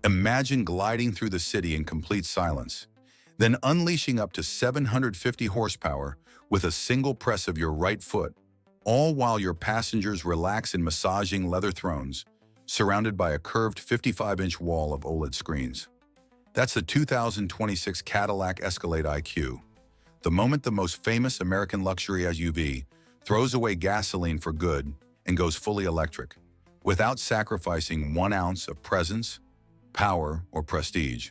Imagine gliding through the city in complete silence, then unleashing up to 750 horsepower with a single press of your right foot, all while your passengers relax in massaging leather thrones, surrounded by a curved 55-inch wall of OLED screens. That's the 2026 Cadillac Escalade IQ. The moment the most famous American luxury SUV throws away gasoline for good and goes fully electric, without sacrificing 1 ounce of presence, power, or prestige.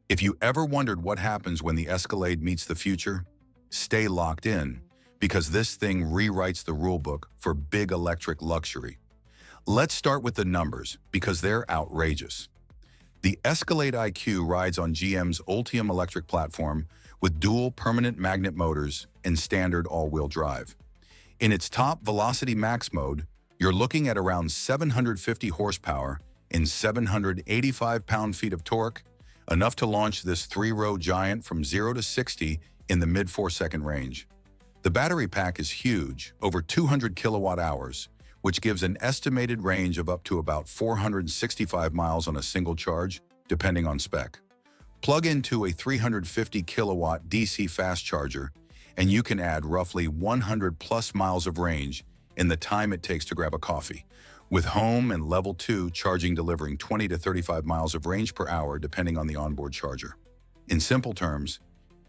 If you ever wondered what happens when the Escalade meets the future, stay locked in, because this thing rewrites the rulebook for big electric luxury. Let's start with the numbers, because they're outrageous. The Escalade IQ rides on GM's Ultium electric platform with dual permanent magnet motors and standard all-wheel drive. In its top Velocity Max mode, you're looking at around 750 horsepower and 785 pound-feet of torque, enough to launch this 3-row giant from 0 to 60 in the mid-4-second range. The battery pack is huge, over 200 kilowatt hours, which gives an estimated range of up to about 465 miles on a single charge, depending on spec. Plug into a 350 kilowatt DC fast charger, and you can add roughly 100 plus miles of range in the time it takes to grab a coffee, with home and level 2 charging delivering 20 to 35 miles of range per hour depending on the onboard charger. In simple terms,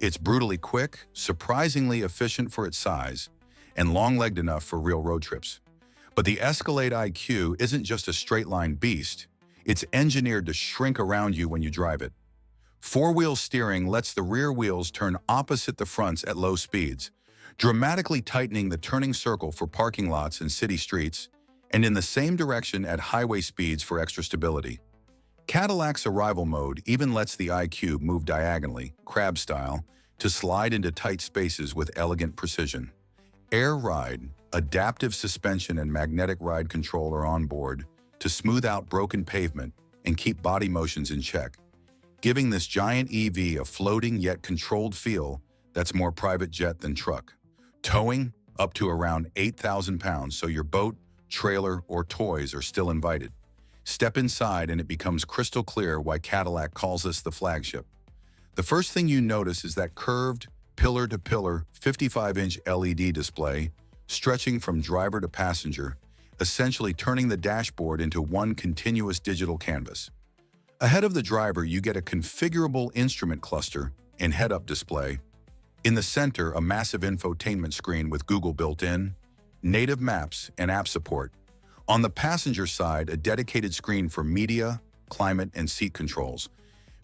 it's brutally quick, surprisingly efficient for its size, and long-legged enough for real road trips. But the Escalade IQ isn't just a straight-line beast, it's engineered to shrink around you when you drive it. Four-wheel steering lets the rear wheels turn opposite the fronts at low speeds, dramatically tightening the turning circle for parking lots and city streets, and in the same direction at highway speeds for extra stability. Cadillac's arrival mode even lets the IQ move diagonally, crab style, to slide into tight spaces with elegant precision. Air Ride, adaptive suspension and magnetic ride control are on board to smooth out broken pavement and keep body motions in check, giving this giant EV a floating yet controlled feel that's more private jet than truck. Towing, up to around 8,000 pounds, so your boat, trailer, or toys are still invited. Step inside and it becomes crystal clear why Cadillac calls this the flagship. The first thing you notice is that curved, pillar-to-pillar, 55-inch LED display, stretching from driver to passenger, essentially turning the dashboard into one continuous digital canvas. Ahead of the driver, you get a configurable instrument cluster and head-up display. In the center, a massive infotainment screen with Google built in, native maps, and app support. On the passenger side, a dedicated screen for media, climate, and seat controls.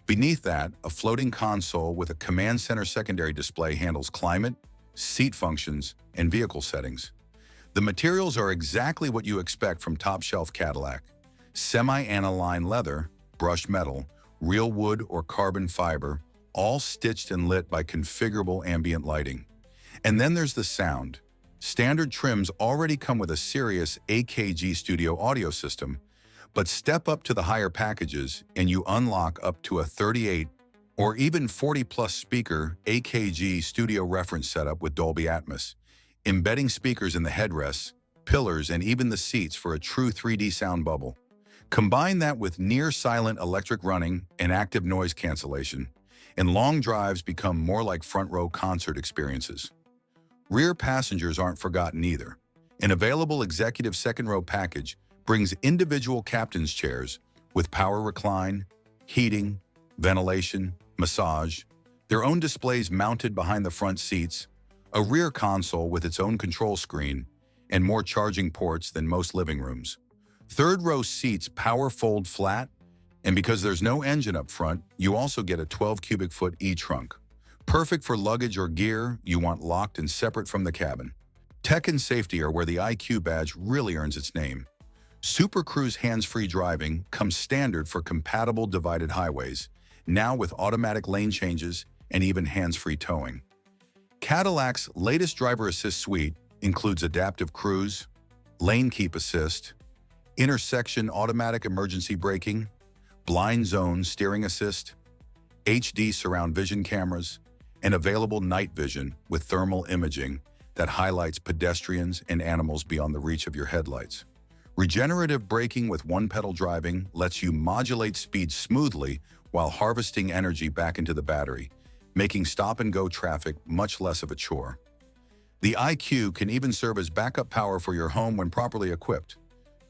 Beneath that, a floating console with a command center secondary display handles climate, seat functions, and vehicle settings. The materials are exactly what you expect from top-shelf Cadillac. Semi-aniline leather, brushed metal, real wood or carbon fiber, all stitched and lit by configurable ambient lighting. And then there's the sound. Standard trims already come with a serious AKG Studio audio system, but step up to the higher packages and you unlock up to a 38 or even 40-plus speaker AKG Studio Reference setup with Dolby Atmos, embedding speakers in the headrests, pillars, and even the seats for a true 3D sound bubble. Combine that with near-silent electric running and active noise cancellation, and long drives become more like front-row concert experiences. Rear passengers aren't forgotten either. An available executive second-row package brings individual captain's chairs with power recline, heating, ventilation, massage, their own displays mounted behind the front seats, a rear console with its own control screen, and more charging ports than most living rooms. Third-row seats power fold flat, and because there's no engine up front, you also get a 12-cubic-foot eTrunk. Perfect for luggage or gear you want locked and separate from the cabin. Tech and safety are where the IQ badge really earns its name. Super Cruise hands-free driving comes standard for compatible divided highways, now with automatic lane changes and even hands-free towing. Cadillac's latest driver assist suite includes adaptive cruise, lane keep assist, intersection automatic emergency braking, blind zone steering assist, HD surround vision cameras, and available night vision with thermal imaging that highlights pedestrians and animals beyond the reach of your headlights. Regenerative braking with one-pedal driving lets you modulate speed smoothly while harvesting energy back into the battery, making stop-and-go traffic much less of a chore. The IQ can even serve as backup power for your home when properly equipped,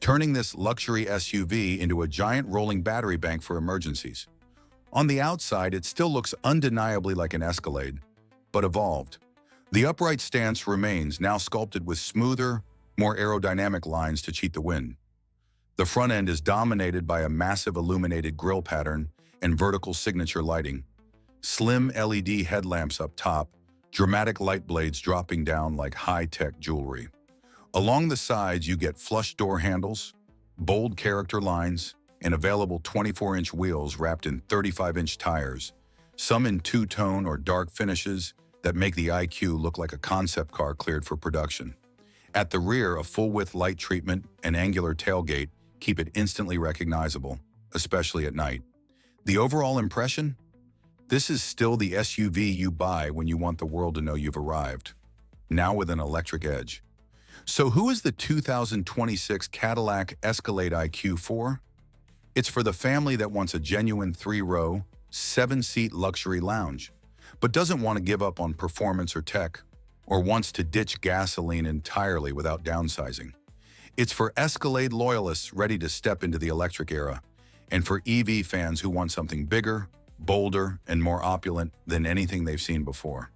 turning this luxury SUV into a giant rolling battery bank for emergencies. On the outside, it still looks undeniably like an Escalade, but evolved. The upright stance remains, now sculpted with smoother, more aerodynamic lines to cheat the wind. The front end is dominated by a massive illuminated grille pattern and vertical signature lighting. Slim LED headlamps up top, dramatic light blades dropping down like high-tech jewelry. Along the sides, you get flush door handles, bold character lines, and available 24-inch wheels wrapped in 35-inch tires, some in two-tone or dark finishes that make the IQ look like a concept car cleared for production. At the rear, a full-width light treatment and angular tailgate keep it instantly recognizable, especially at night. The overall impression? This is still the SUV you buy when you want the world to know you've arrived, now with an electric edge. So who is the 2026 Cadillac Escalade IQ for? It's for the family that wants a genuine 3-row, 7-seat luxury lounge, but doesn't want to give up on performance or tech, or wants to ditch gasoline entirely without downsizing. It's for Escalade loyalists ready to step into the electric era, and for EV fans who want something bigger, bolder, and more opulent than anything they've seen before.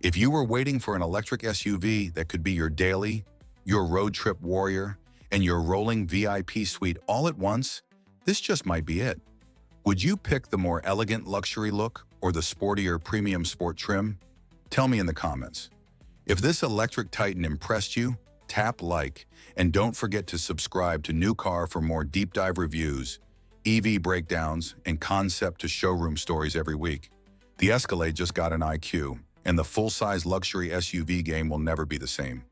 If you were waiting for an electric SUV that could be your daily, your road trip warrior, and your rolling VIP suite all at once, this just might be it. Would you pick the more elegant luxury look or the sportier premium sport trim? Tell me in the comments. If this electric titan impressed you, tap like, and don't forget to subscribe to New Car for more deep dive reviews, EV breakdowns, and concept to showroom stories every week. The Escalade just got an IQ, and the full-size luxury SUV game will never be the same.